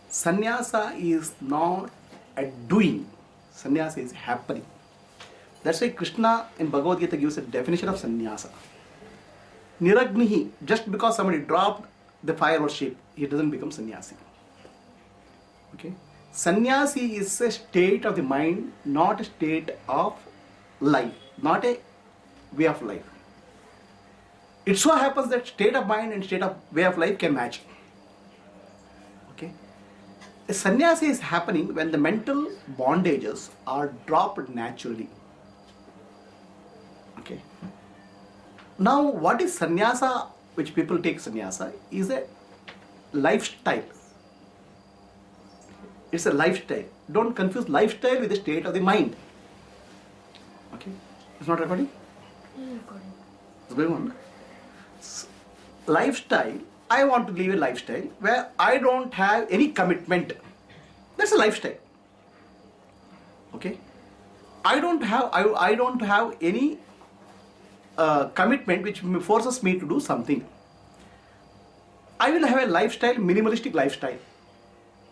Sanyasa is not a doing. Sanyasa is happening. That's why Krishna in Bhagavad Gita gives a definition of sannyasa. Niragnihi, just because somebody dropped the fire worship, he doesn't become sannyasi. Okay? Sannyasi is a state of the mind, not a state of life, not a way of life. It so happens that state of mind and state of way of life can match. Okay? A sannyasi is happening when the mental bondages are dropped naturally. Okay. Now, what is sannyasa, which people take sannyasa, is a lifestyle. It's a lifestyle. Don't confuse lifestyle with the state of the mind. Okay. It's not recording? Recording. It's going on. Lifestyle, I want to live a lifestyle where I don't have any commitment. That's a lifestyle. Okay. I don't have any commitment which forces me to do something. I will have a lifestyle, minimalistic lifestyle.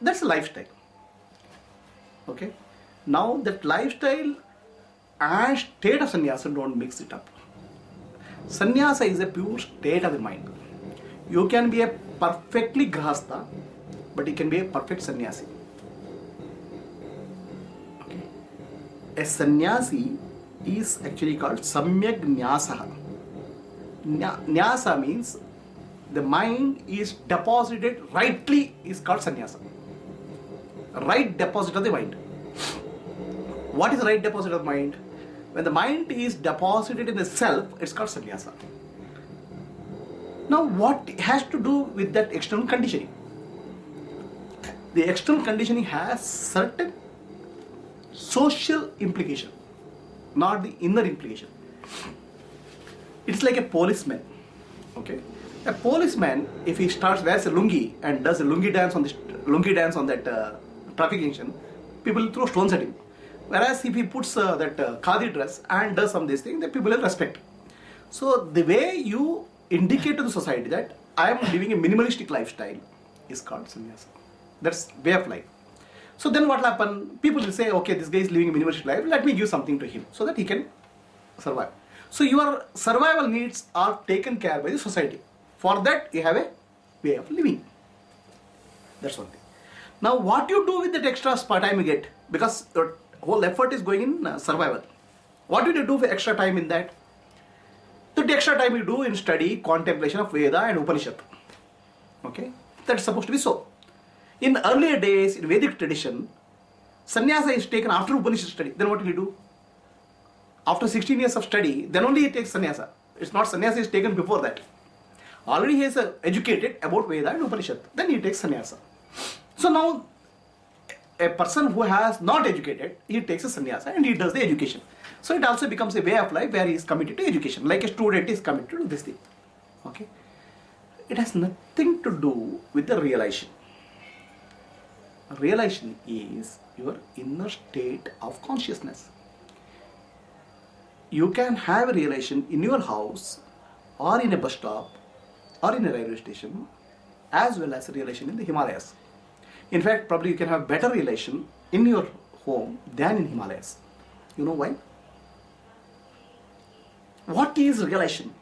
That's a lifestyle. Okay. Now that lifestyle and state of sannyasa, don't mix it up. Sannyasa is a pure state of the mind. You can be a perfectly grahastha, but you can be a perfect sannyasi. Okay. A sannyasi is actually called samyak nyasa. Nyasa means the mind is deposited rightly, is called sannyasa. Right deposit of the mind. What is right deposit of mind? When the mind is deposited in the self, it's called sannyasa. Now, what has to do with that external conditioning? The external conditioning has certain social implication, not the inner implication. It's like a policeman. Okay, a policeman, if he wears a lungi and does a lungi dance on that traffic junction, people will throw stones at him. Whereas if he puts that khadi dress and does some of these things, then people will respect. So the way you indicate to the society that I am living a minimalistic lifestyle is called sannyasa. That's way of life. So then what will happen? People will say, okay, this guy is living a minimalistic life, let me give something to him so that he can survive. So your survival needs are taken care by the society. For that you have a way of living. That's one thing. Now what you do with that extra time you get, because your whole effort is going in survival. What do you do for extra time in that? The extra time you do in study, contemplation of Veda and Upanishad. Okay, that's supposed to be so. In earlier days, in Vedic tradition, sannyasa is taken after Upanishad study. Then what will you do? After 16 years of study, then only he takes sannyasa. It's not sannyasa is taken before that. Already he is educated about Veda and Upanishad. Then he takes sannyasa. So now, a person who has not educated, he takes a sannyasa and he does the education. So it also becomes a way of life where he is committed to education. Like a student is committed to this thing. Okay. It has nothing to do with the realization. Realization is your inner state of consciousness. You can have a realization in your house or in a bus stop or in a railway station as well as a realization in the Himalayas. In fact, probably you can have better realization in your home than in Himalayas. You know why? What is realization?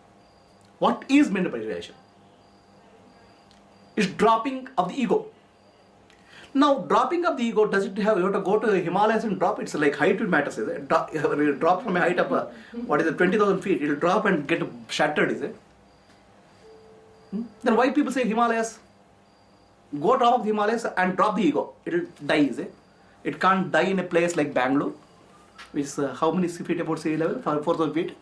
What is meant by realization? It's dropping of the ego. Now, dropping of the ego, does it have, you have to go to the Himalayas and drop? It's like height will matter, is it? Drop from a height of, 20,000 feet, it will drop and get shattered, is it? Then why people say Himalayas? Go drop of the Himalayas and drop the ego. It will die, is it? It can't die in a place like Bangalore, which is how many feet above sea level? 4,000 feet?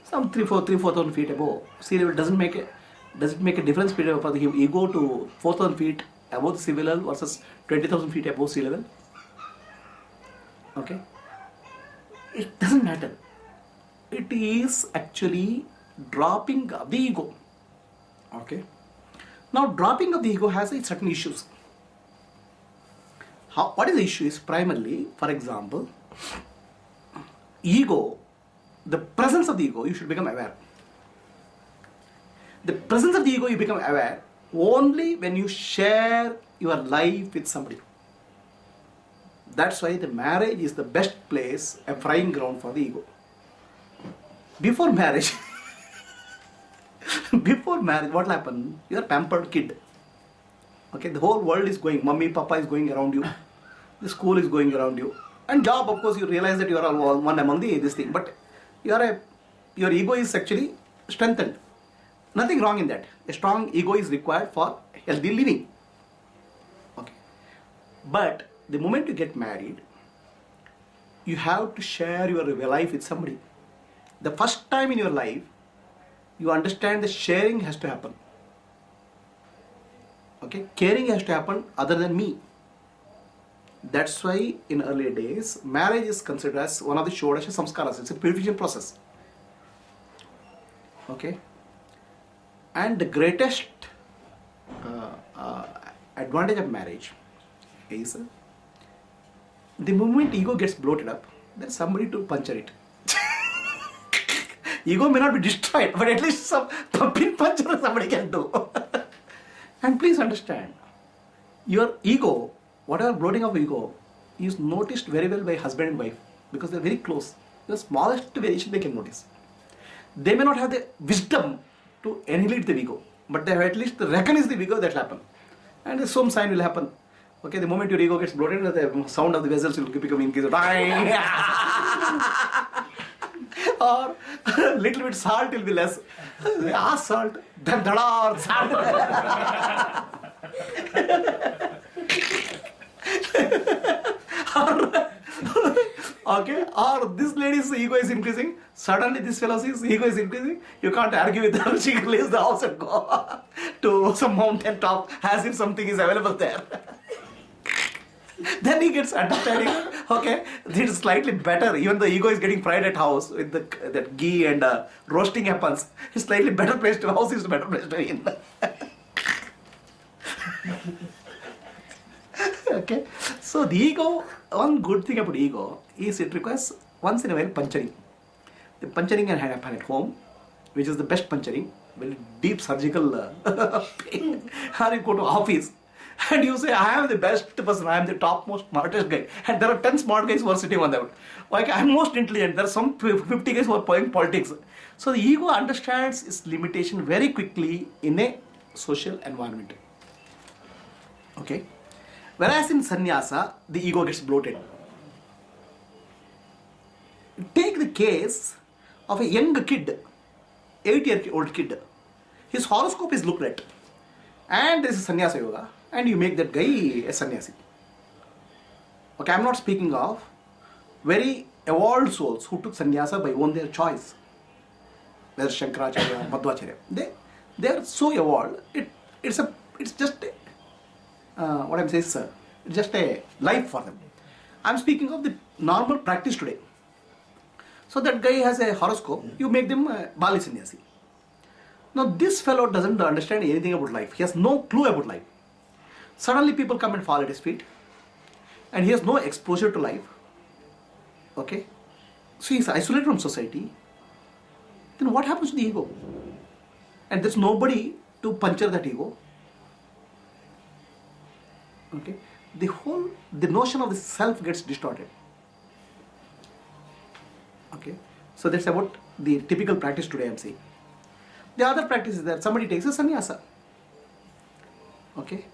Some 4,000 feet above sea level. Does it make a difference for the ego to 4,000 feet above the sea level versus 20,000 feet above sea level? Okay, it doesn't matter. It is actually dropping of the ego. Okay. Now, dropping of the ego has certain issues. What is the issue is primarily, for example, ego, the presence of the ego, you should become aware. The presence of the ego, you become aware. only when you share your life with somebody. That's why the marriage is the best place, a frying ground for the ego. Before marriage, what will happen? You are a pampered kid. Okay, the whole world is going, mommy, papa is going around you, the school is going around you, and job, of course, you realize that you are all one among this thing, but your ego is actually strengthened. Nothing wrong in that. A strong ego is required for healthy living. Okay, but the moment you get married, you have to share your life with somebody. The first time in your life, you understand the sharing has to happen. Okay, caring has to happen other than me. That's why in earlier days, marriage is considered as one of the Shodasha Samskaras. It's a purification process. Okay, and the greatest advantage of marriage is the moment ego gets bloated up, there's somebody to puncture it. Ego may not be destroyed, but at least some pin puncture somebody can do. And please understand, your ego, whatever bloating of ego, is noticed very well by husband and wife because they're very close. The smallest variation they can notice. They may not have the wisdom to annihilate the ego, but they have at least recognize the ego that will happen. And some sign will happen. Okay, the moment your ego gets bloated, the sound of the vessels will become increased. Or little bit salt will be less. Ask salt, then dada or salt. Okay, or this lady's ego is increasing, suddenly this fellow's ego is increasing, you can't argue with her, she leaves the house and go to some mountain top as if something is available there. Then he gets understanding, okay, this is slightly better, even the ego is getting fried at house with that ghee and roasting happens, it's slightly better place to, house is a better place to be in. Okay, so the ego, one good thing about ego is it requires once in a while puncturing. The puncturing can happen at home, which is the best puncturing, very deep surgical pain. Or you go to office and you say, I am the best person, I am the topmost smartest guy. And there are 10 smart guys who are sitting on that. Like, I am most intelligent, there are some 50 guys who are playing politics. So the ego understands its limitation very quickly in a social environment. Okay. Whereas in sannyasa, the ego gets bloated. Take the case of a young kid, 8-year-old kid. His horoscope is looked at. And this is sannyasa yoga. And you make that guy a sannyasi. Okay, I'm not speaking of very evolved souls who took sannyasa by own their choice. Whether Shankaracharya, Madhvacharya. They are so evolved. It's just what I'm saying, sir. It's just a life for them. I'm speaking of the normal practice today. So that guy has a horoscope. You make them Bali sannyasi. Now this fellow doesn't understand anything about life. He has no clue about life. Suddenly people come and fall at his feet. And he has no exposure to life. Okay. So he's isolated from society. Then what happens to the ego? And there's nobody to puncture that ego. Okay. The notion of the self gets distorted. Okay. So that's about the typical practice today I'm saying. The other practice is that somebody takes a sannyasa. Okay.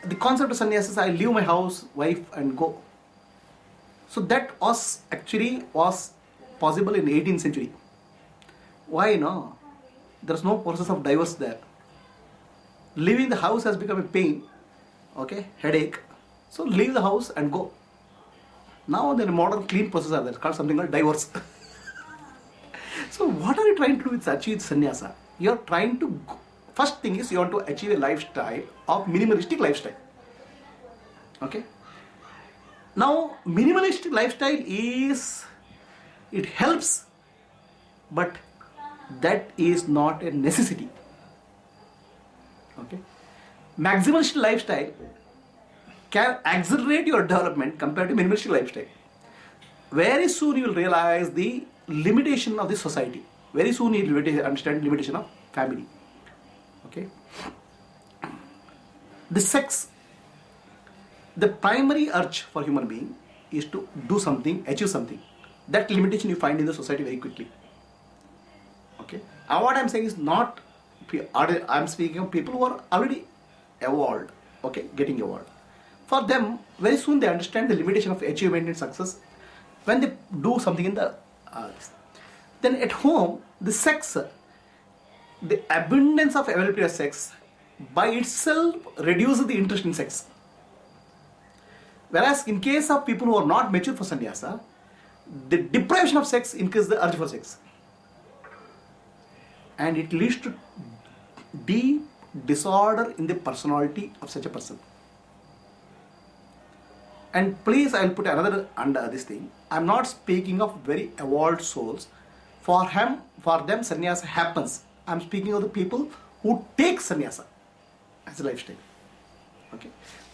The concept of sannyasa is I leave my house, wife and go. So that was possible in 18th century. Why no? There's no process of divorce there. Leaving the house has become a pain. Okay, headache. So leave the house and go. Now the modern clean process are there, called something called divorce. So what are you trying to do with achieve sannyasa? You are trying to, first thing is you want to achieve a lifestyle of minimalistic lifestyle. Okay. Now minimalistic lifestyle it helps, but that is not a necessity. Okay. Maximalist lifestyle can accelerate your development compared to minimalistic lifestyle. Very soon you will realize the limitation of the society. Very soon you will understand limitation of family. Okay. The sex, the primary urge for human being is to do something, achieve something. That limitation you find in the society very quickly. Okay. And what I'm saying is not, I'm speaking of people who are already evolved, okay, getting evolved. For them, very soon they understand the limitation of achievement and success when they do something in the then at home, the sex, the abundance of availability of sex by itself reduces the interest in sex. Whereas in case of people who are not mature for sannyasa, the deprivation of sex increases the urge for sex. And it leads to deep disorder in the personality of such a person. And please, I'll put another under this thing. I'm not speaking of very evolved souls. For them, sannyasa happens. I'm speaking of the people who take sannyasa as a lifestyle. Okay.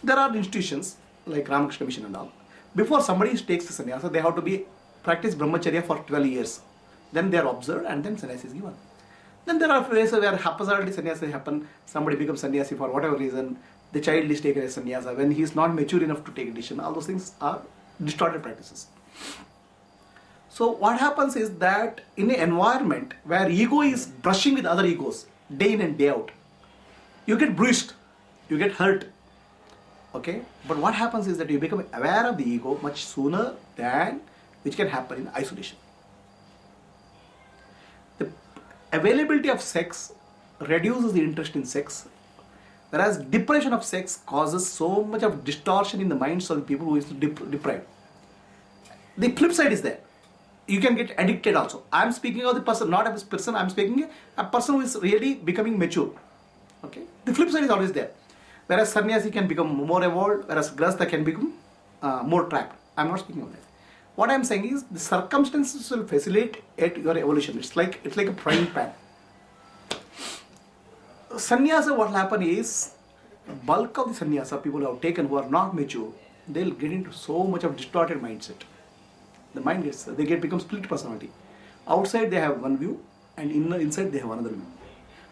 There are institutions like Ramakrishna Mission and all. Before somebody takes the sannyasa, they have to be practice brahmacharya for 12 years. Then they are observed and then sannyasa is given. Then there are places where haphazardly sannyasa happen. Somebody becomes sannyasi for whatever reason. The child is taken as sannyasa when he is not mature enough to take decision. All those things are distorted practices. So what happens is that in an environment where ego is brushing with other egos day in and day out, you get bruised, you get hurt. Okay, but what happens is that you become aware of the ego much sooner than which can happen in isolation. The availability of sex reduces the interest in sex, whereas deprivation of sex causes so much of distortion in the minds of the people who is deprived. The flip side is there. You can get addicted also. I'm speaking of the person, not of this person. I'm speaking a person who is really becoming mature. Okay. The flip side is always there. Whereas sannyasi can become more evolved, whereas grahastha can become more trapped. I'm not speaking of that. What I'm saying is the circumstances will facilitate your evolution. It's like a frying pan. Sannyasa, what will happen is, bulk of the sannyasa people who have taken who are not mature, they'll get into so much of distorted mindset. The mind become split personality. Outside they have one view and inside they have another view.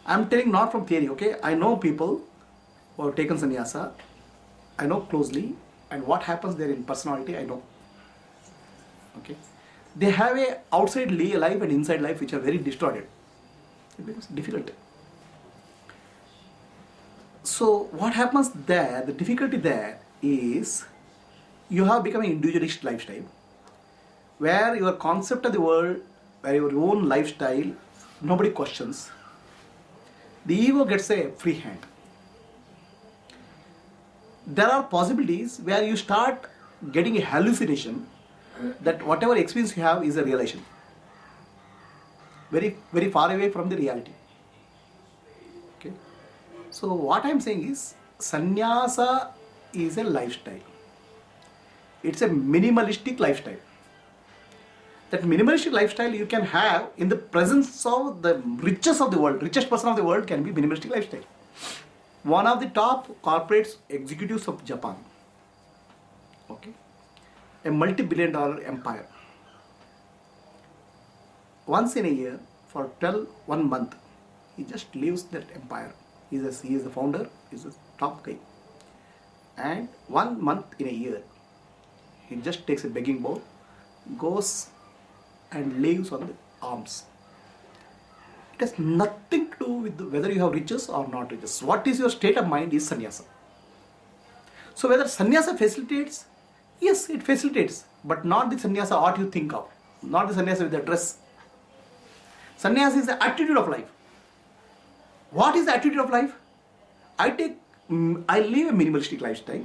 I'm telling not from theory, okay? I know people who have taken sannyasa. I know closely, and what happens there in personality, I know. Okay? They have a outside life and inside life which are very distorted. It becomes difficult. So what happens there, the difficulty there is you have become an individualist lifestyle where your concept of the world, where your own lifestyle, nobody questions. The ego gets a free hand. There are possibilities where you start getting a hallucination that whatever experience you have is a realization. Very, very far away from the reality. Okay. So what I am saying is, sannyasa is a lifestyle. It's a minimalistic lifestyle. That minimalistic lifestyle you can have in the presence of the richest of the world. Richest person of the world can be minimalistic lifestyle. One of the top corporate executives of Japan. Okay. A multi-billion-dollar empire. Once in a year, for 1 month, he just leaves that empire. He is the founder, he is the top guy. And 1 month in a year, he just takes a begging bowl, goes and lives on the arms. It has nothing to do with whether you have riches or not riches. What is your state of mind is sannyasa. So whether sannyasa facilitates, yes, it facilitates, but not the sannyasa what you think of, not the sannyasa with the dress. Sannyasa is the attitude of life. What is the attitude of life? I live a minimalistic lifestyle.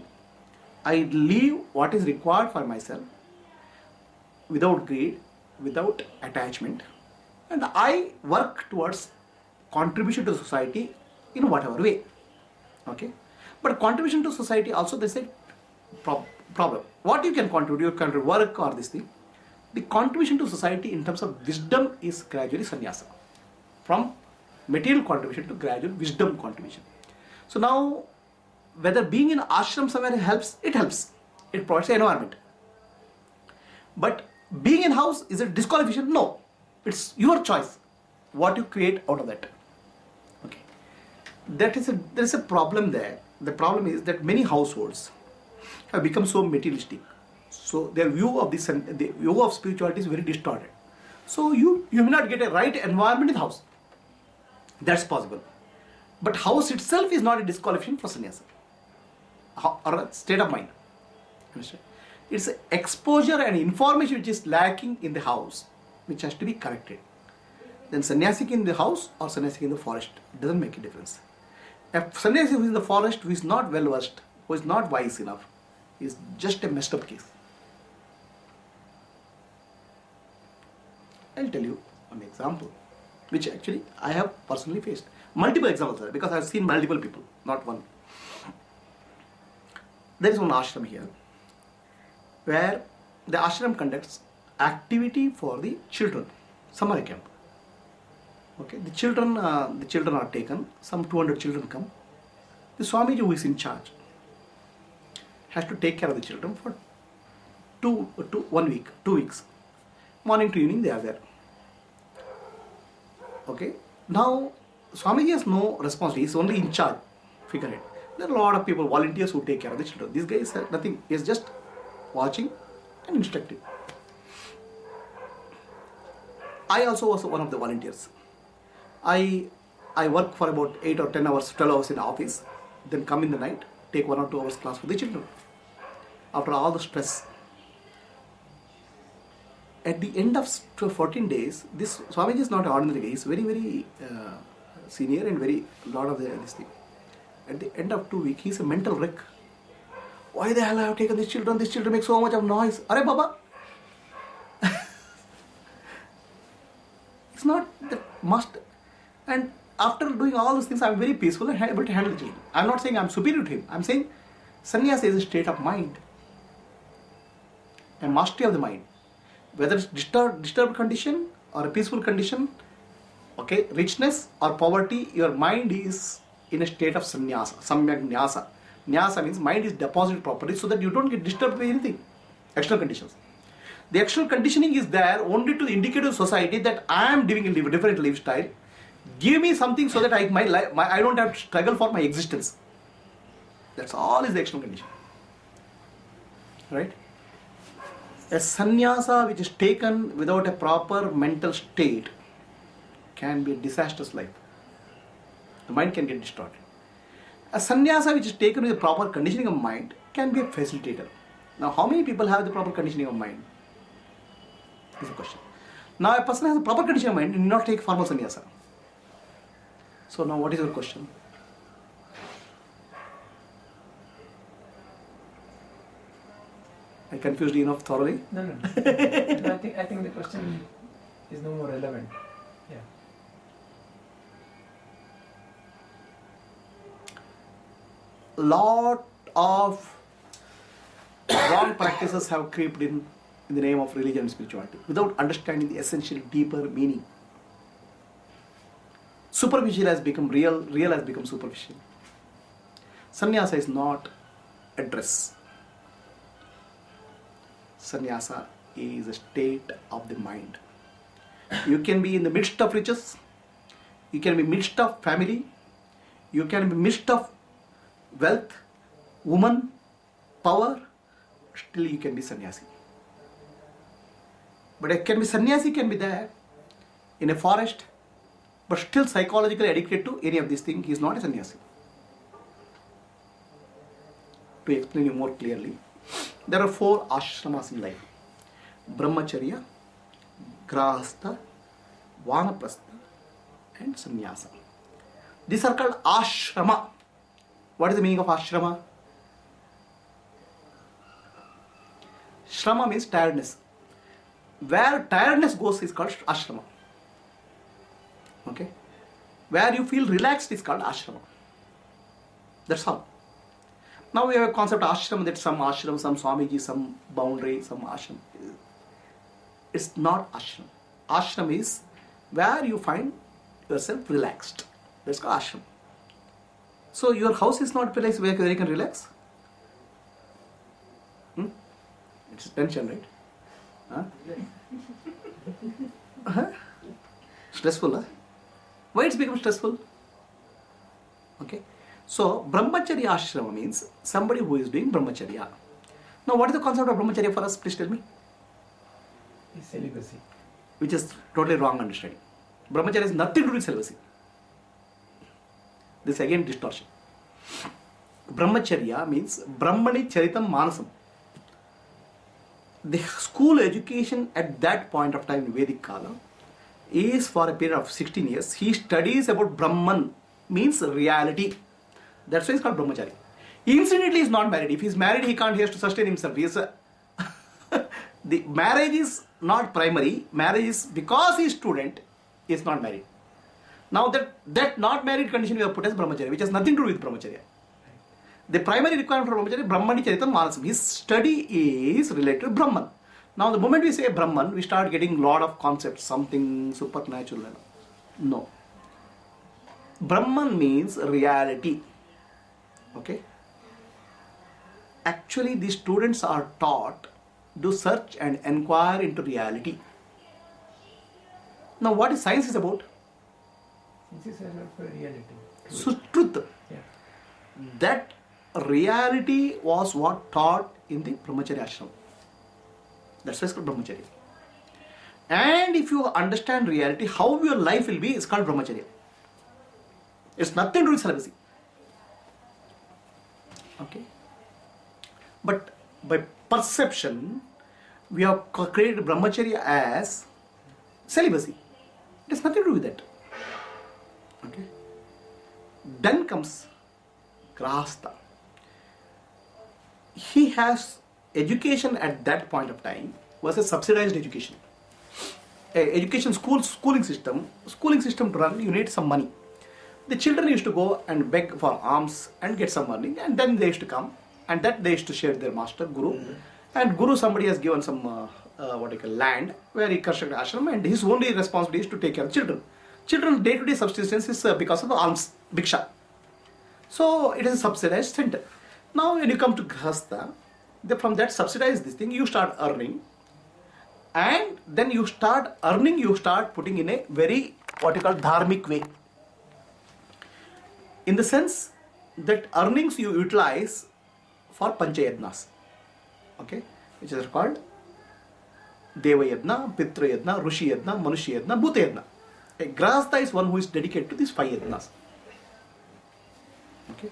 I live what is required for myself without greed, without attachment, and I work towards contribution to society in whatever way. Okay, but contribution to society also, there's a problem. What you can contribute? You can work or this thing. The contribution to society in terms of wisdom is gradually sannyasa, from material contribution to gradual wisdom contribution. So now, whether being in ashram somewhere helps, it helps. It provides an environment. But being in house, is it disqualification? No. It's your choice what you create out of that. Okay. there is a problem there. The problem is that many households have become so materialistic. So their view of the view of spirituality is very distorted. So you may not get a right environment in the house. That's possible. But house itself is not a disqualification for sannyasa or a state of mind. Understand? It's exposure and information which is lacking in the house, which has to be corrected. Then sannyasik in the house or sannyasik in the forest, doesn't make a difference. If sannyasi who is in the forest, who is not well versed, who is not wise enough, is just a messed up case. I'll tell you an example, which actually I have personally faced. Multiple examples, because I have seen multiple people, not one. There is one ashram here, where the ashram conducts activity for the children, summer camp. Okay, the children are taken. Some 200 children come. The Swamiji who is in charge has to take care of the children for 2 weeks. Morning to evening they are there. Okay. Now Swamiji has no responsibility. He is only in charge. Figure it. There are a lot of people, volunteers who take care of the children. This guy is nothing. He is just watching and instructing. I also was one of the volunteers. I work for about 8 or 10 hours, 12 hours in the office, then come in the night, take 1 or 2 hours class for the children. After all the stress, at the end of 14 days, this Swamiji is not an ordinary guy. He is very, very senior and very lot of this thing. At the end of 2 weeks, he is a mental wreck. Why the hell I have taken these children? These children make so much of noise. Arey Baba! It's not that must. And after doing all these things, I am very peaceful and able to handle the children. I am not saying I am superior to him. I am saying sannyasa is a state of mind, a mastery of the mind. Whether it's disturbed condition or a peaceful condition, okay, richness or poverty, your mind is in a state of sanyasa, samyak nyasa. Nyasa means mind is deposited properly so that you don't get disturbed by anything, external conditions. The external conditioning is there only to indicate to society that I am living a different lifestyle. Give me something so that I don't have to struggle for my existence. That's all is the external condition. Right? A sannyasa which is taken without a proper mental state can be a disastrous life. The mind can get distorted. A sannyasa which is taken with a proper conditioning of mind can be a facilitator. Now, how many people have the proper conditioning of mind? Is the question. Now, a person has a proper conditioning of mind and need not take formal sannyasa. So now, what is your question? I confused enough thoroughly? No. I think the question is no more relevant. Yeah. Lot of wrong practices have crept in the name of religion and spirituality without understanding the essential deeper meaning. Superficial has become real, real has become superficial. Sannyasa is not a dress. Sannyasa is a state of the mind. You can be in the midst of riches, you can be midst of family, you can be midst of wealth, woman, power, still you can be sannyasi. But it can be sannyasi can be there in a forest, but still psychologically addicted to any of these things. He is not a sannyasi. To explain you more clearly, there are 4 ashramas in life: brahmacharya, grahastha, vanaprastha, and sannyasa. These are called ashrama. What is the meaning of ashrama? Shrama means tiredness. Where tiredness goes is called ashrama. Okay? Where you feel relaxed is called ashrama. That's all. Now we have a concept of ashram, that some ashram, some Swamiji, some boundary, some ashram. It's not ashram. Ashram is where you find yourself relaxed. That's called ashram. So your house is not a place where you can relax. It's tension, right? Stressful, huh? Why it's become stressful? Okay. So brahmacharya ashrama means somebody who is doing brahmacharya. Now what is the concept of brahmacharya for us? Please tell me. Is celibacy. Which is totally wrong understanding. Brahmacharya has nothing to do with celibacy. This again distortion. Brahmacharya means Brahmani Charitam Manasam. The school education at that point of time in Vedic Kala is for a period of 16 years. He studies about Brahman, means reality. That's why it's called Brahmacharya. Incidentally, he is not married. If he is married, he can't, he has to sustain himself. He is the marriage is not primary. Marriage is because he is student, he is not married. Now that not married condition we have put as Brahmacharya, which has nothing to do with Brahmacharya. The primary requirement for Brahmacharya is Brahmani Charitam Manasam. His study is related to Brahman. Now the moment we say Brahman, we start getting lot of concepts, something supernatural. No. Brahman means reality. Okay. Actually, the students are taught to search and inquire into reality. Now what is science is about? This is about for reality. So truth. Yeah. That reality was what taught in the Brahmacharya ashram. That's why it's called Brahmacharya. And if you understand reality, how your life will be is called Brahmacharya. It's nothing to do with celibacy. Okay. But by perception, we have created Brahmacharya as celibacy. It has nothing to do with that. Okay. Then comes Grahastha. He has education at that point of time was a subsidized education. Education schooling system to run, you need some money. The children used to go and beg for alms and get some money, and then they used to come and that they used to share their master Guru. And Guru, somebody has given some land where he constructed ashram, and his only responsibility is to take care of children. Children's day-to-day subsistence is because of the alms, bhiksha. So it is a subsidized center. Now when you come to Grahastha, from that subsidized this thing, you start earning, and then you start earning, you start putting in a very what you call dharmic way. In the sense that earnings you utilize for panchayadnas, okay, which is called Devayadna, Pitrayadna, Rushiyadna, Manushiyadna, Bhutayadna. A Grahastha is one who is dedicated to these 5 yadnas. Okay.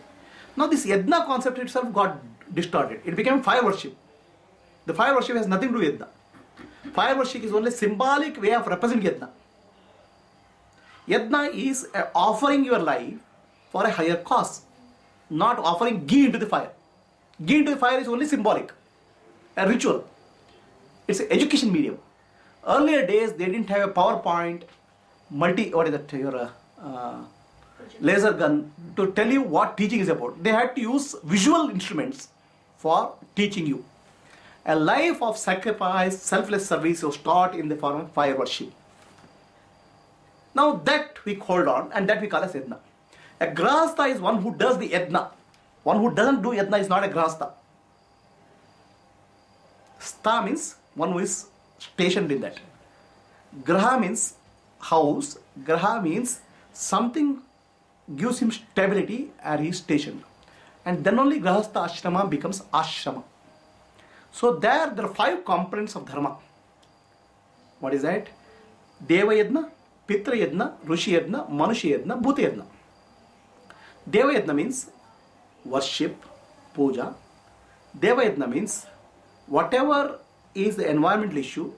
Now this yadna concept itself got distorted. It became fire worship. The fire worship has nothing to do with yadna. Fire worship is only symbolic way of representing yadna. Yadna is offering your life for a higher cause, not offering ghee into the fire. Ghee into the fire is only symbolic, a ritual. It's an education medium. Earlier days they didn't have a PowerPoint, laser gun to tell you what teaching is about. They had to use visual instruments for teaching you. A life of sacrifice, selfless service was taught in the form of fire worship. Now that we hold on, and that we call as yadna. A grahastha is one who does the yadna. One who doesn't do yadna is not a grahastha. Stha means one who is stationed in that. Graha means house. Graha means something gives him stability and he is stationed. And then only grahastha ashrama becomes ashrama. So there are 5 components of dharma. What is that? Devayadna, Pitrayadna, Rushiyadna, Manushiyadna, Bhutayadna. Devayadna means worship, puja. Devayadna means whatever is the environmental issue,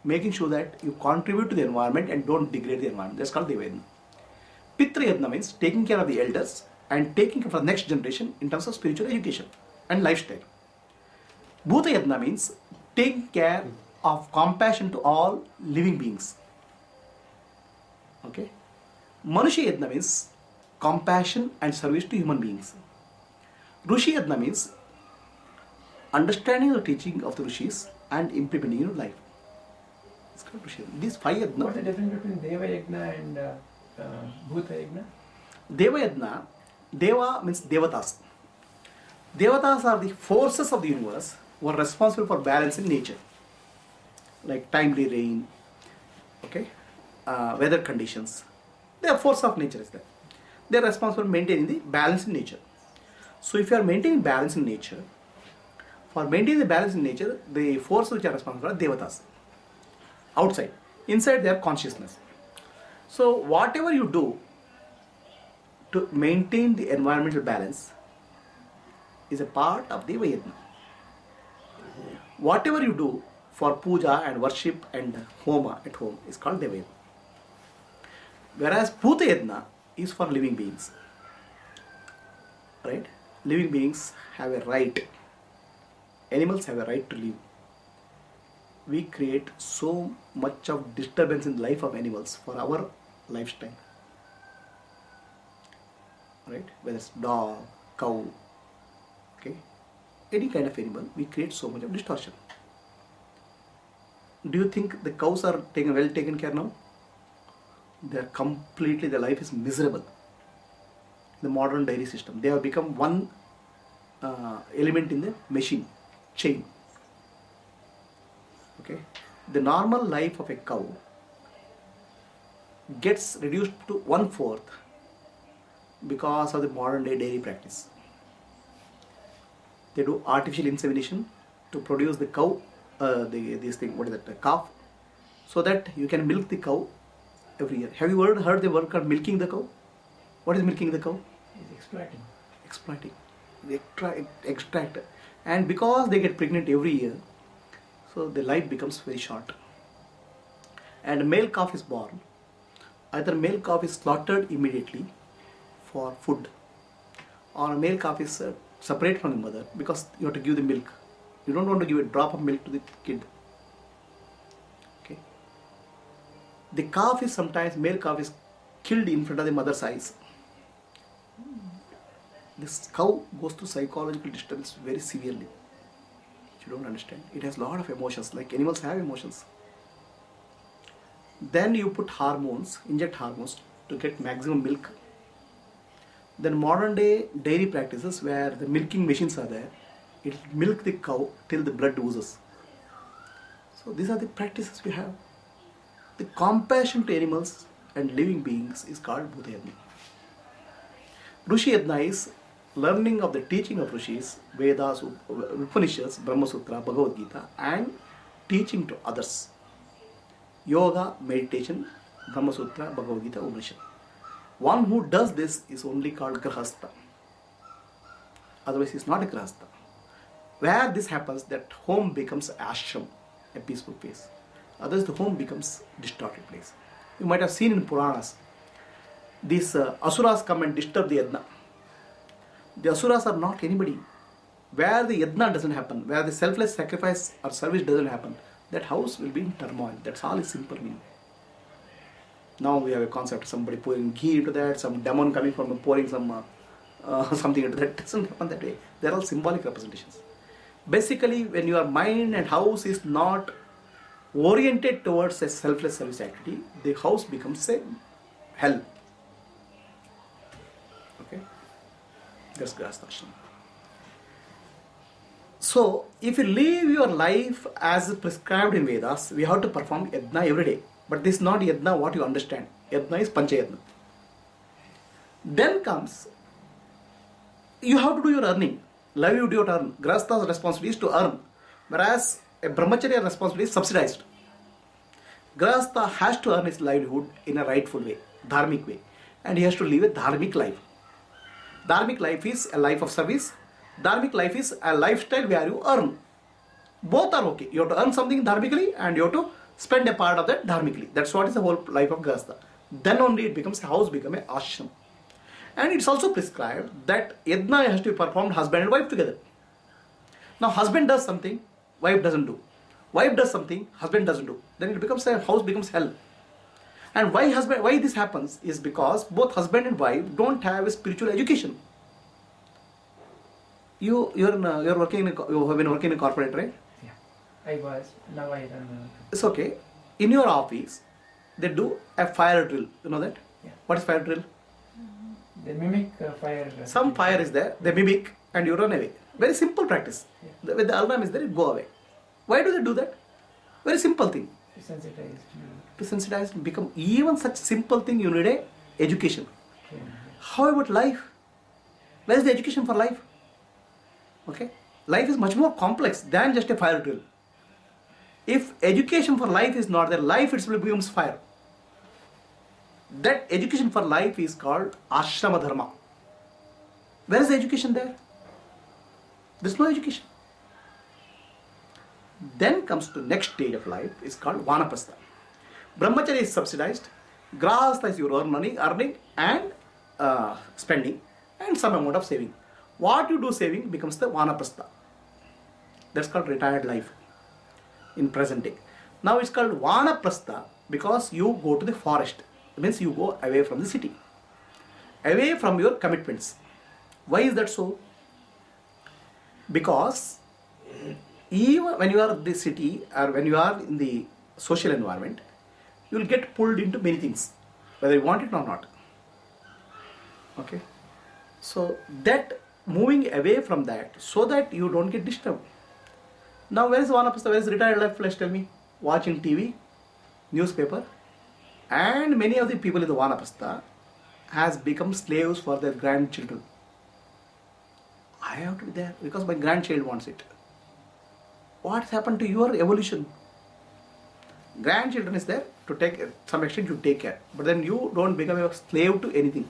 making sure that you contribute to the environment and don't degrade the environment. That's called Devayadna. Pitrayadna means taking care of the elders and taking care of the next generation in terms of spiritual education and lifestyle. Bhutayadna means taking care of compassion to all living beings. Okay. Manushiyadna means compassion and service to human beings. Rushiyadna means understanding the teaching of the Rishis and implementing in your life. It's called Rushiyadna. These 5 yadna. What's the difference between Deva Yajna and Bhuta Yajna? Deva yadna, Deva means Devatas. Devatas are the forces of the universe who are responsible for balance in nature. Like timely rain, okay, weather conditions. They are force of nature is there. They are responsible for maintaining the balance in nature. So if you are maintaining balance in nature, for maintaining the balance in nature, the forces which are responsible are devatas. Outside. Inside they are consciousness. So whatever you do to maintain the environmental balance is a part of the Vayadna. Whatever you do for puja and worship and homa at home is called Devayadna. Whereas Bhutayadna is for living beings. Right? Living beings have a right. Animals have a right to live. We create so much of disturbance in the life of animals for our lifestyle. Right? Whether it's dog, cow, okay, any kind of animal, we create so much of distortion. Do you think the cows are well taken care now? They are completely, their life is miserable. The modern dairy system, they have become one element in the machine chain. Okay, the normal life of a cow gets reduced to 1/4 because of the modern day dairy practice. They do artificial insemination to produce the cow, the calf, so that you can milk the cow every year. Have you heard the word called milking the cow? What is milking the cow? It's exploiting. Exploiting. They extract. And because they get pregnant every year, so the life becomes very short. And a male calf is born. Either male calf is slaughtered immediately for food, or a male calf is separate from the mother because you have to give the milk. You don't want to give a drop of milk to the kid. Okay. The calf is sometimes, male calf is killed in front of the mother's eyes. This cow goes through psychological disturbance very severely. You don't understand. It has a lot of emotions, like animals have emotions. Then you put hormones, inject hormones to get maximum milk. Then modern day dairy practices where the milking machines are there, it will milk the cow till the blood oozes. So these are the practices we have. The compassion to animals and living beings is called Bhutayadna. Rishi Yadna is learning of the teaching of Rishis, Vedas, Upanishads, Brahma Sutra, Bhagavad Gita, and teaching to others. Yoga, meditation, Brahma Sutra, Bhagavad Gita, Upanishad. One who does this is only called Grahastha. Otherwise, he is not a Grahastha. Where this happens, that home becomes ashram, a peaceful place. Otherwise, the home becomes distorted place. You might have seen in Puranas, these asuras come and disturb the yadna. The asuras are not anybody. Where the yadna doesn't happen, where the selfless sacrifice or service doesn't happen, that house will be in turmoil. That's all is simple meaning. Now we have a concept of somebody pouring ghee into that, some demon coming from pouring some something into that. It doesn't happen that way. They are all symbolic representations. Basically, when your mind and house is not oriented towards a selfless service activity, the house becomes a hell. Okay? That's Grahasthashram. So, if you live your life as prescribed in Vedas, we have to perform yadna every day. But this is not yadna what you understand. Yadna is panchayadna. Then comes, you have to do your earning. Livelihood you have to earn. Grahastha's responsibility is to earn. Whereas a brahmacharya responsibility is subsidized. Grahastha has to earn his livelihood in a rightful way, dharmic way. And he has to live a dharmic life. Dharmic life is a life of service. Dharmic life is a lifestyle where you earn. Both are okay. You have to earn something dharmically and you have to spend a part of that dharmically. That's what is the whole life of Grahastha. Then only it becomes a house, becomes a ashram. And it's also prescribed that yadna has to be performed husband and wife together. Now husband does something, wife doesn't do. Wife does something, husband doesn't do. Then it becomes a house becomes hell. And why this happens is because both husband and wife don't have a spiritual education. You're working you have been working in a corporate, right? Yeah, I was. Now I run. It's okay. In your office, they do a fire drill. You know that? Yeah. What is fire drill? They mimic fire. Some fire is there. They mimic and you run away. Very simple practice. Yeah. When the alarm is there, you go away. Why do they do that? Very simple thing. To sensitize. To sensitize and become even such simple thing, you need a education. Yeah. How about life? Where is the education for life? Okay, life is much more complex than just a fire drill. If education for life is not there, life itself becomes fire. That education for life is called ashrama dharma. Where is the education there? There's no education. Then comes to next stage of life, is called vanaprastha. Brahmacharya is subsidized, grahastha is your earning and spending and some amount of saving. What you do saving becomes the vanaprastha. That's called retired life in present day. Now it's called vanaprastha because you go to the forest. It means you go away from the city, away from your commitments. Why is that so? Because even when you are in the city or when you are in the social environment, you will get pulled into many things, whether you want it or not. Okay, so that moving away from that so that you don't get disturbed. Now where is vanaprastha? Where is retired life? Let's tell me. Watching TV, newspaper, and many of the people in the vanaprastha has become slaves for their grandchildren. I have to be there because my grandchild wants it. What's happened to your evolution? Grandchildren is there to take some extent, you take care, but then you don't become a slave to anything.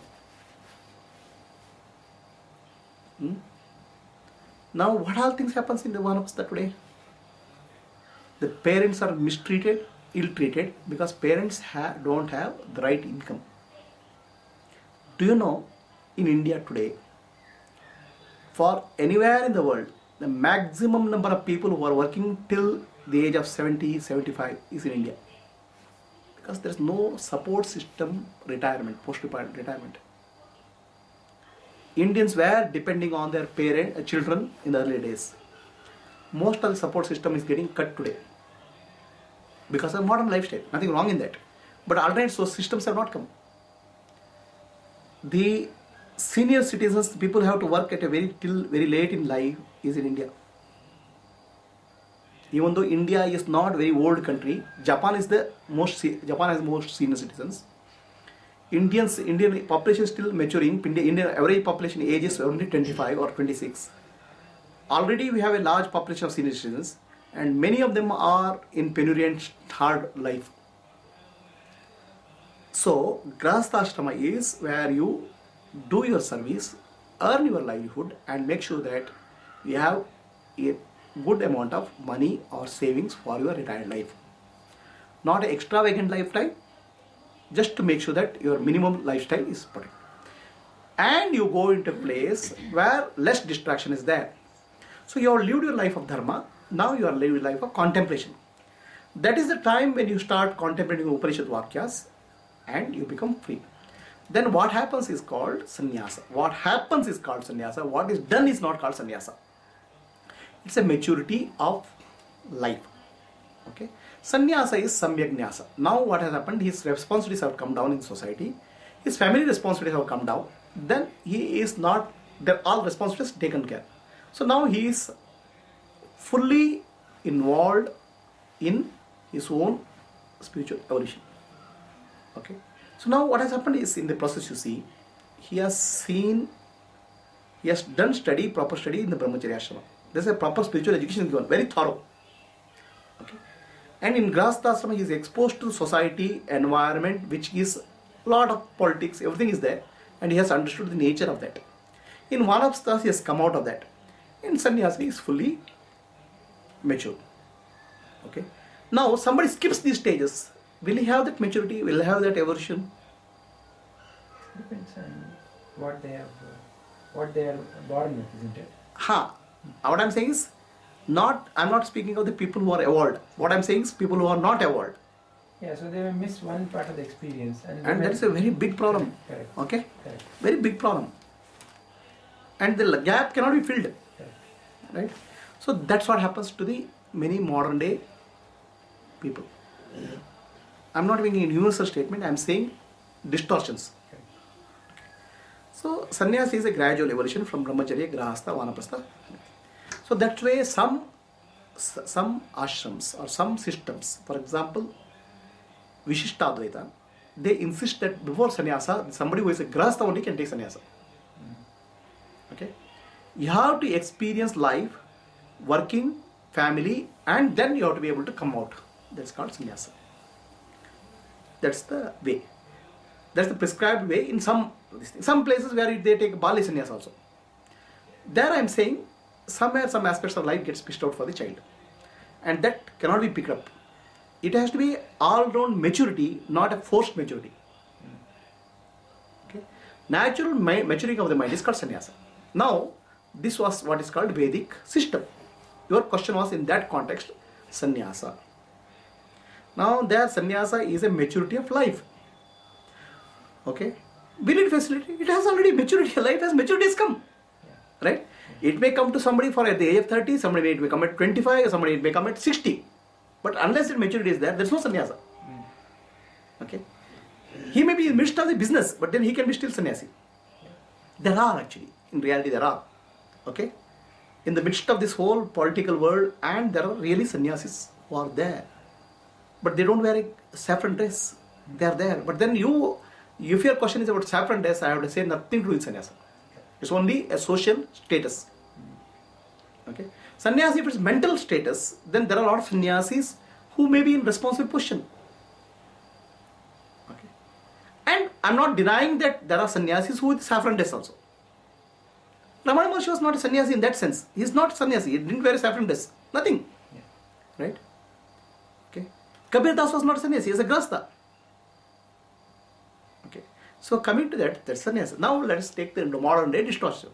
Now what all things happens in the vanaprastha today? The parents are mistreated, ill-treated because parents don't have the right income. Do you know, in India today, for anywhere in the world, the maximum number of people who are working till the age of 70, 75 is in India. Because there is no support system retirement, post-retirement. Indians were depending on their children in the early days. Most of the support system is getting cut today because of modern lifestyle. Nothing wrong in that. But alternate source systems have not come. The senior citizens, people have to work at till very late in life is in India. Even though India is not very old country, Japan has most senior citizens. Indian population is still maturing. Indian average population age is only 25 or 26. Already we have a large population of senior citizens and many of them are in penury and hard life. So grahastha ashrama is where you do your service, earn your livelihood and make sure that you have a good amount of money or savings for your retired life. Not an extravagant lifestyle, just to make sure that your minimum lifestyle is protected. And you go into a place where less distraction is there. So you have lived your life of dharma, now you are living your life of contemplation. That is the time when you start contemplating Upanishad Vakyas and you become free. Then what happens is called Sanyasa. What happens is called Sanyasa. What is done is not called Sanyasa. It's a maturity of life. Okay. Sanyasa is Samyagnyasa. Now what has happened, his responsibilities have come down in society. His family responsibilities have come down. Then he is not, all responsibilities taken care. So now he is fully involved in his own spiritual evolution. Okay. So now what has happened is in the process you see, he has done proper study in the Brahmacharya Ashrama. There is a proper spiritual education given, very thorough. Okay. And in Grahastha Ashrama he is exposed to society, environment, which is a lot of politics, everything is there, and he has understood the nature of that. In Vanaprastha he has come out of that. In Sannyasa he is fully mature. Okay. Now somebody skips these stages. Will he have that maturity? Will he have that evolution? Depends on what they are born with, isn't it? What I'm saying is, I'm not speaking of the people who are evolved. What I'm saying is people who are not evolved. Yeah, so they may miss one part of the experience. And that is a very big problem. Correct. Okay? Correct. Very big problem. And the gap cannot be filled. Correct. Right? So that's what happens to the many modern day people. I'm not making a universal statement, I'm saying distortions. Okay. So sannyasa is a gradual evolution from brahmacharya, grahastha, vanaprastha. So that way some ashrams or some systems, for example, Vishishtadvaita, they insist that before sannyasa, somebody who is a grahastha only can take sannyasa. Okay? You have to experience life, working, family, and then you have to be able to come out. That's called sannyasa. That's the way. That's the prescribed way in some places where they take Bali sannyasa also. There I am saying, somewhere some aspects of life gets pushed out for the child. And that cannot be picked up. It has to be all-round maturity, not a forced maturity. Okay? Natural maturing of the mind is called sannyasa. Now, this was what is called Vedic system. Your question was in that context, sannyasa. Now, there sannyasa is a maturity of life. Okay? Will it facilitate? It has already maturity. Life has maturity has come. Right? It may come to somebody for at the age of 30, somebody may come at 25, somebody may come at 60. But unless that maturity is there is no sannyasa. Okay? He may be in the midst of the business, but then he can be still sannyasi. There are actually. In reality there are. Okay? In the midst of this whole political world, and there are really sannyasis who are there. But they don't wear a saffron dress. They are there. But then if your question is about saffron dress, I have to say nothing to do with sannyasa. It's only a social status. Okay? Sannyasi, if it's mental status, then there are a lot of sannyasis who may be in responsible position. Okay? And I'm not denying that there are sannyasis who with saffron dress also. Ramana Maharshi was not a sannyasi in that sense. He is not a sannyasi. He didn't wear a saffron dress. Nothing. Yeah. Right? Okay. Kabir Das was not a sannyasi. He is a grahastha. Okay. So coming to that's sannyasa. Now let us take the modern day distortion.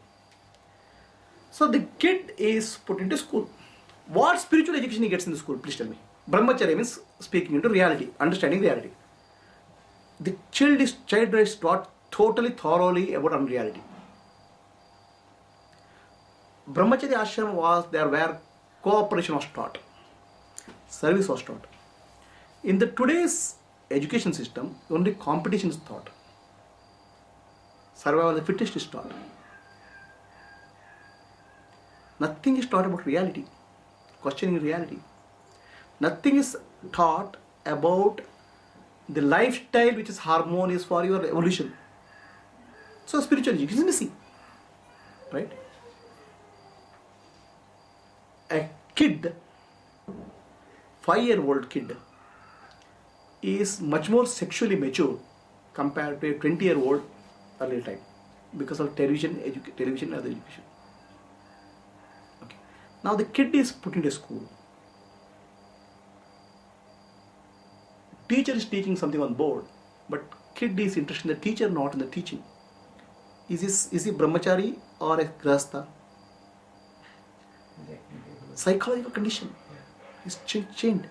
So the kid is put into school. What spiritual education he gets in the school? Please tell me. Brahmacharya means speaking into reality, understanding reality. The child is taught totally, thoroughly about unreality. Brahmacharya ashram was there where cooperation was taught. Service was taught. In the today's education system, only competition is taught. Survival of the fittest is taught. Nothing is taught about reality, questioning reality. Nothing is taught about the lifestyle which is harmonious for your evolution. So spiritual education is missing. Right? A kid, 5-year-old kid, is much more sexually mature compared to a 20-year-old earlier time because of television and other education. Okay. Now the kid is put into school. Teacher is teaching something on board, but kid is interested in the teacher, not in the teaching. Is he brahmachari or a grahastha? Psychological condition is changed.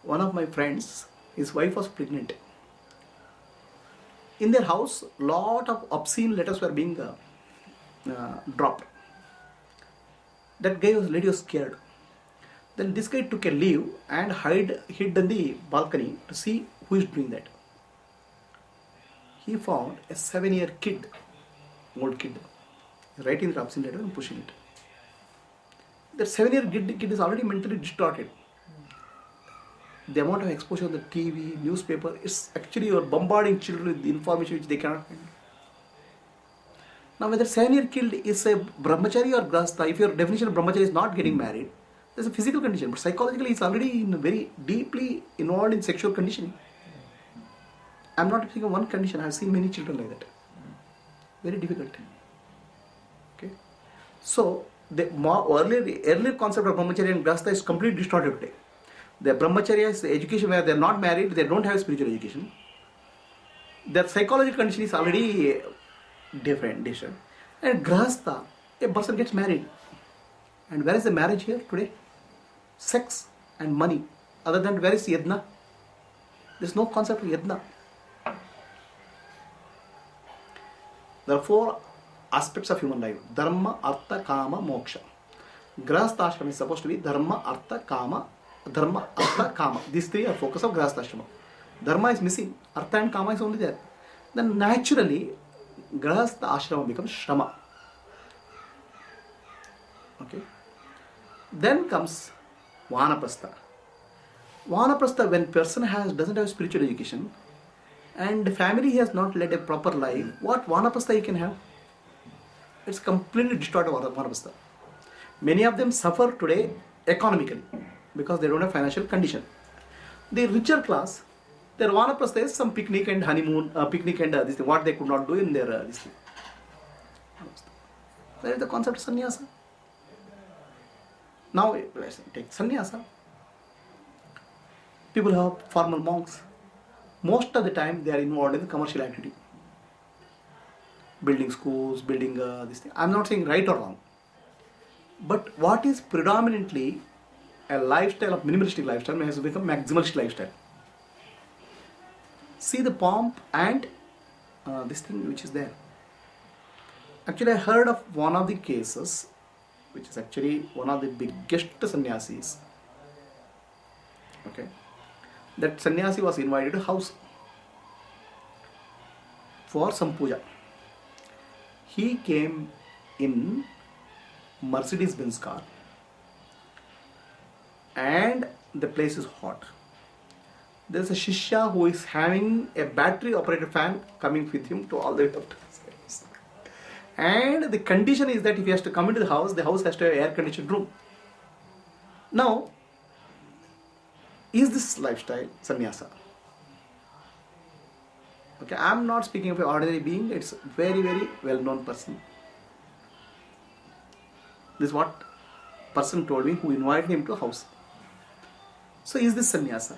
One of my friends, his wife was pregnant. In their house, lot of obscene letters were being dropped. That lady was scared. Then this guy took a leave and hid in the balcony to see who is doing that. He found a 7-year old kid, writing the obscene letter and pushing it. That 7-year kid is already mentally distorted. The amount of exposure on the TV, newspaper, is actually you are bombarding children with the information which they cannot handle. Now whether 7-year kid is a brahmachari or grahastha, if your definition of brahmachari is not getting married, there's a physical condition, but psychologically it's already very deeply involved in sexual conditioning. I'm not speaking of one condition, I've seen many children like that. Very difficult. Okay. So the earlier concept of brahmacharya and grahastha is completely distorted today. The brahmacharya is the education where they're not married, they don't have spiritual education. Their psychological condition is already different. And grahastha, a person gets married. And where is the marriage here today? Sex and money. Other than where is yadna? There's no concept of yadna. There are 4 aspects of human life. Dharma, artha, kama, moksha. Grahastha ashram is supposed to be dharma, artha, kama. Dharma, artha, kama. These 3 are focus of grahastha ashram. Dharma is missing. Artha and kama is only there. Then naturally, grahastha ashram becomes shrama. Okay. Then comes vanapastha. Vanaprastha, when person doesn't have spiritual education and the family has not led a proper life, what Vanaprastha he can have? It's completely distorted Vanaprastha. Many of them suffer today economically because they don't have financial condition. The richer class, their Vanaprastha is some picnic and honeymoon, picnic and this thing, what they could not do in their this thing. That is the concept of sannyasa. Now let's take sannyasa. People have formal monks. Most of the time they are involved in the commercial activity. Building schools, building this thing. I'm not saying right or wrong. But what is predominantly a lifestyle of minimalistic lifestyle has become maximalist lifestyle. See the pomp and this thing which is there. Actually, I heard of one of the cases, which is actually one of the biggest sannyasis. Okay, that sannyasi was invited to a house for some puja. He came in Mercedes-Benz car, and the place is hot. There is a shishya who is having a battery-operated fan coming with him to all the way up to his house. And the condition is that if he has to come into the house has to have air-conditioned room. Now, is this lifestyle sannyasa? Okay, I am not speaking of an ordinary being. It's a very, very well-known person. This is what person told me who invited him to a house. So is this sannyasa?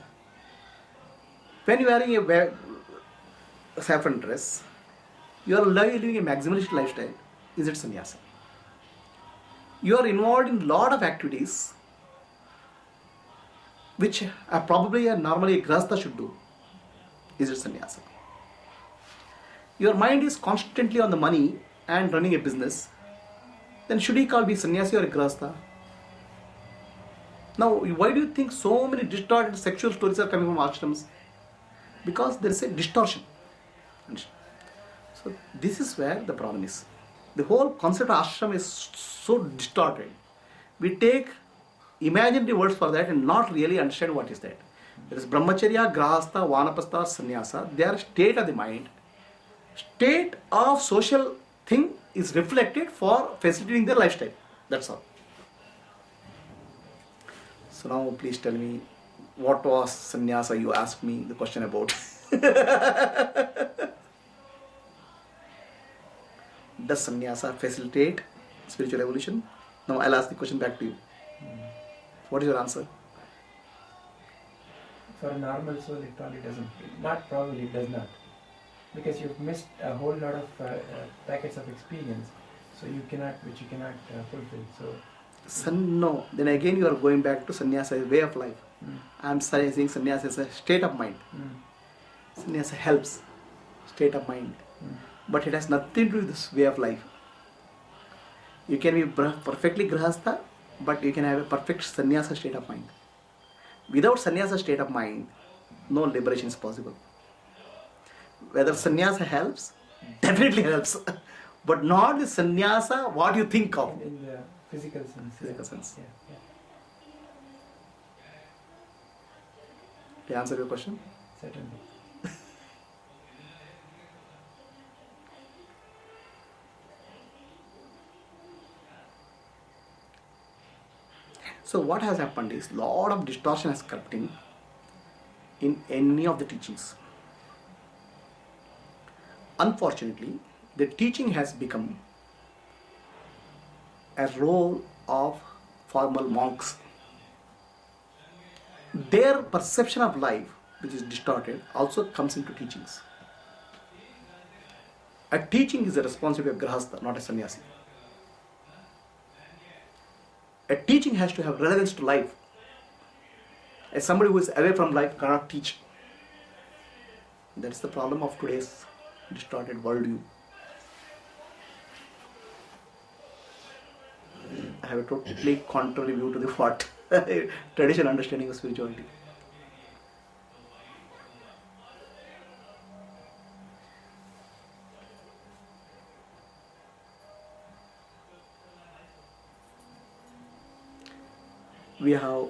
When you are wearing a saffron dress, you are living a maximalist lifestyle. Is it sannyasa? You are involved in a lot of activities which probably normally a grahastha should do. Is it sannyasa? Your mind is constantly on the money and running a business. Then should he be sannyasi or a grahastha? Now, why do you think so many distorted sexual stories are coming from ashrams? Because there is a distortion. So this is where the problem is. The whole concept of ashram is so distorted. We take imaginary words for that and not really understand what is that. There is brahmacharya, grahastha, vanaprastha, sannyasa. They are state of the mind. State of social thing is reflected for facilitating their lifestyle. That's all. So now please tell me, what was sannyasa? You asked me the question about. Does sannyasa facilitate spiritual evolution? Now I'll ask the question back to you. What is your answer? For a normal soul, it probably doesn't. Not probably, it does not. Because you've missed a whole lot of packets of experience, so which you cannot fulfill. So. No. Then again you are going back to sannyasa as a way of life. I'm saying sannyasa is a state of mind. Sannyasa helps state of mind. But it has nothing to do with this way of life. You can be perfectly grahastha, but you can have a perfect sannyasa state of mind. Without sannyasa state of mind, no liberation is possible. Whether sannyasa helps, definitely helps. But not the sannyasa what you think of. In the physical sense. Physical sense. Yeah. Did I answer your question? Certainly. So what has happened is lot of distortion has crept in any of the teachings. Unfortunately, the teaching has become a role of formal monks. Their perception of life, which is distorted, also comes into teachings. A teaching is the responsibility of grahastha, not a sannyasi. A teaching has to have relevance to life. As somebody who is away from life cannot teach. That's the problem of today's distorted worldview. I have a totally contrary view to the what traditional understanding of spirituality. We have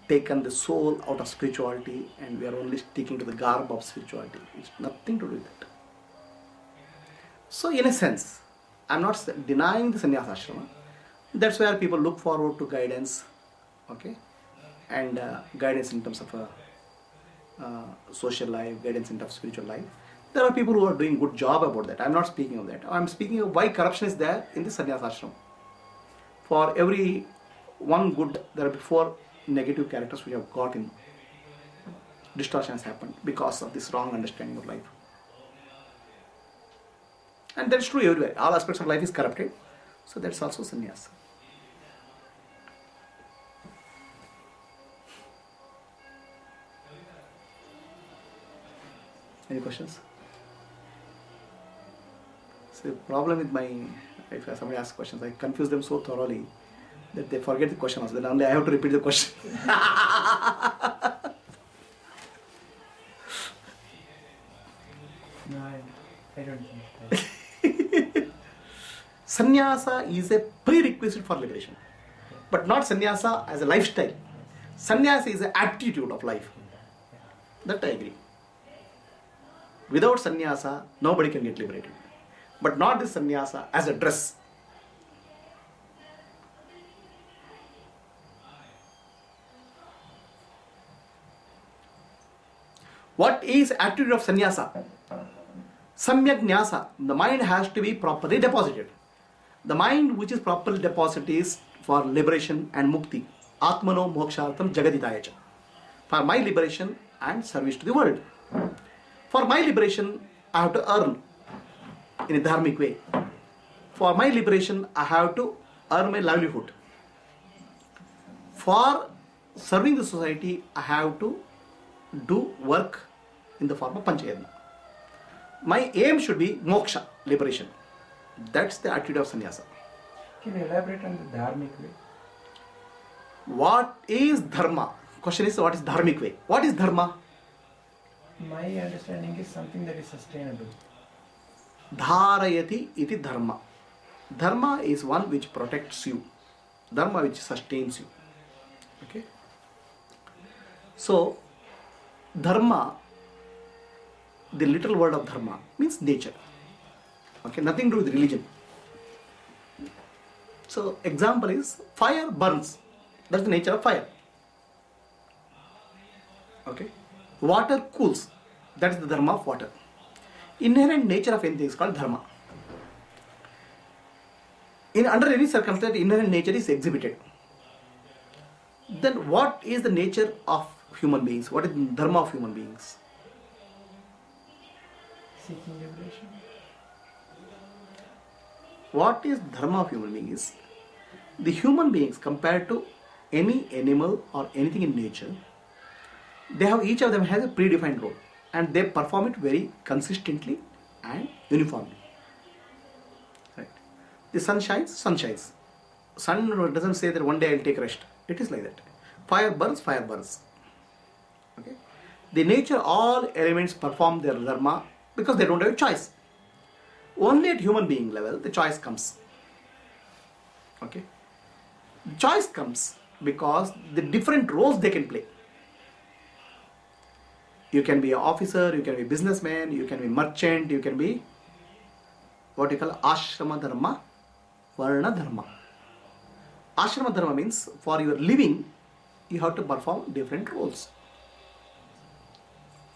taken the soul out of spirituality and we are only sticking to the garb of spirituality. It's nothing to do with it. So in a sense, I'm not denying the sannyasa ashrama. That's where people look forward to guidance, okay, and guidance in terms of social life, guidance in terms of spiritual life. There are people who are doing good job about that. I'm not speaking of that. I'm speaking of why corruption is there in the sannyasa ashram. For every one good, there are 4 negative characters which have got in. Distortion has happened because of this wrong understanding of life. And that's true everywhere. All aspects of life is corrupted. So that's also sannyasa. Any questions? So the problem with if somebody asks questions, I confuse them so thoroughly that they forget the question also. Then only I have to repeat the question. No, I don't think. Sannyasa is a prerequisite for liberation, but not sannyasa as a lifestyle. Sannyasa is an attitude of life. That I agree. Without sannyasa, nobody can get liberated. But not this sannyasa as a dress. What is attitude of sannyasa? Samyak nyasa. The mind has to be properly deposited. The mind which is properly deposited is for liberation and mukti. Atmano mokshartam jagaditayacha. For my liberation and service to the world. For my liberation, I have to earn in a dharmic way. For my liberation, I have to earn my livelihood. For serving the society, I have to do work in the form of panchayatna. My aim should be moksha, liberation. That's the attitude of sannyasa. Can you elaborate on the dharmic way? What is dharma? Question is, what is dharmic way? What is dharma? My understanding is something that is sustainable. Dharayati iti dharma. Dharma is one which protects you. Dharma which sustains you. Okay. So, dharma, the literal word of dharma means nature. Okay, nothing to do with religion. So, example is fire burns. That's the nature of fire. Okay. Water cools. That is the dharma of water. Inherent nature of anything is called dharma. Under any circumstance, inherent nature is exhibited. Then what is the nature of human beings? What is the dharma of human beings? Seeking liberation. What is dharma of human beings? The human beings compared to any animal or anything in nature, each of them has a predefined role and they perform it very consistently and uniformly. Right? The sun shines, sun shines. Sun doesn't say that one day I'll take rest. It is like that. Fire burns, fire burns. Okay? The nature, all elements perform their dharma because they don't have a choice. Only at human being level, the choice comes. Okay? The choice comes because the different roles they can play. You can be an officer, you can be a businessman, you can be merchant, you can be what you call ashrama dharma, varna dharma. Ashrama dharma means for your living, you have to perform different roles.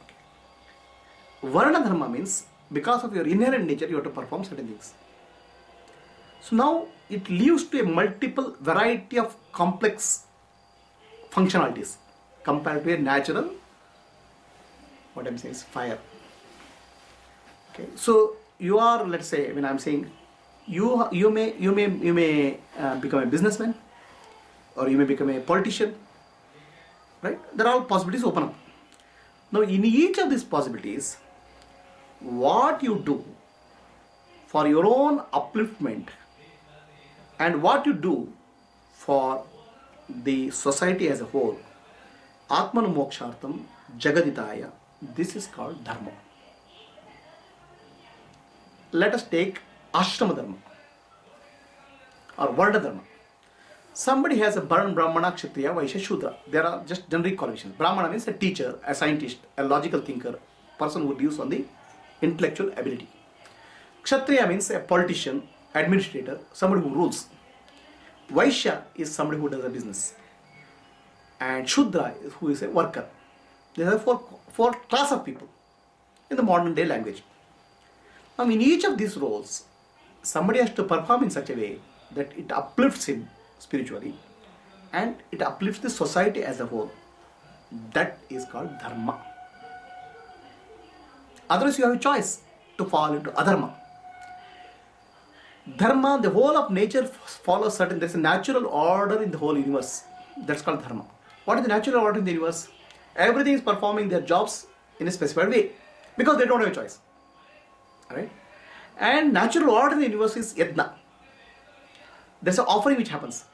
Okay. Varna dharma means because of your inherent nature, you have to perform certain things. So now it leads to a multiple variety of complex functionalities compared to a natural, what I'm saying is fire. Okay, so you are, let's say, when I'm saying you may become a businessman, or you may become a politician, right? There are all possibilities open up. Now, in each of these possibilities, what you do for your own upliftment and what you do for the society as a whole, Atmanu mokshartam jagaditaya, this is called dharma. Let us take ashrama dharma or varna dharma. Somebody has a Brahmana, Kshatriya, Vaishya, Shudra. There are just generic qualifications. Brahmana means a teacher, a scientist, a logical thinker, person who lives on the intellectual ability. Kshatriya means a politician, administrator, somebody who rules. Vaishya is somebody who does a business. And Shudra is who is a worker. There are four class of people in the modern day language. Now in each of these roles, somebody has to perform in such a way that it uplifts him spiritually and it uplifts the society as a whole. That is called dharma. Otherwise you have a choice to fall into adharma. Dharma, the whole of nature follows certain, there's a natural order in the whole universe. That's called dharma. What is the natural order in the universe? Everything is performing their jobs in a specified way because they don't have a choice. Alright? And natural order in the universe is yajna. There's an offering which happens.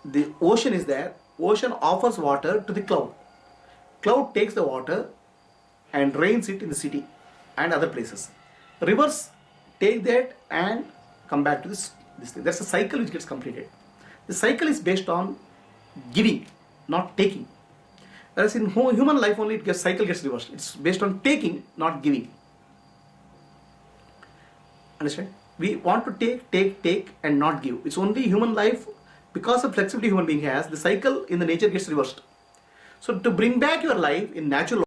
The ocean is there. Ocean offers water to the cloud. Cloud takes the water and rains it in the city and other places. Rivers take that and come back to this thing. That's a cycle which gets completed. The cycle is based on giving, not taking. Whereas in human life only cycle gets reversed. It's based on taking, not giving. Understand? We want to take and not give. It's only human life, because of flexibility human being has, the cycle in the nature gets reversed. So to bring back your life in natural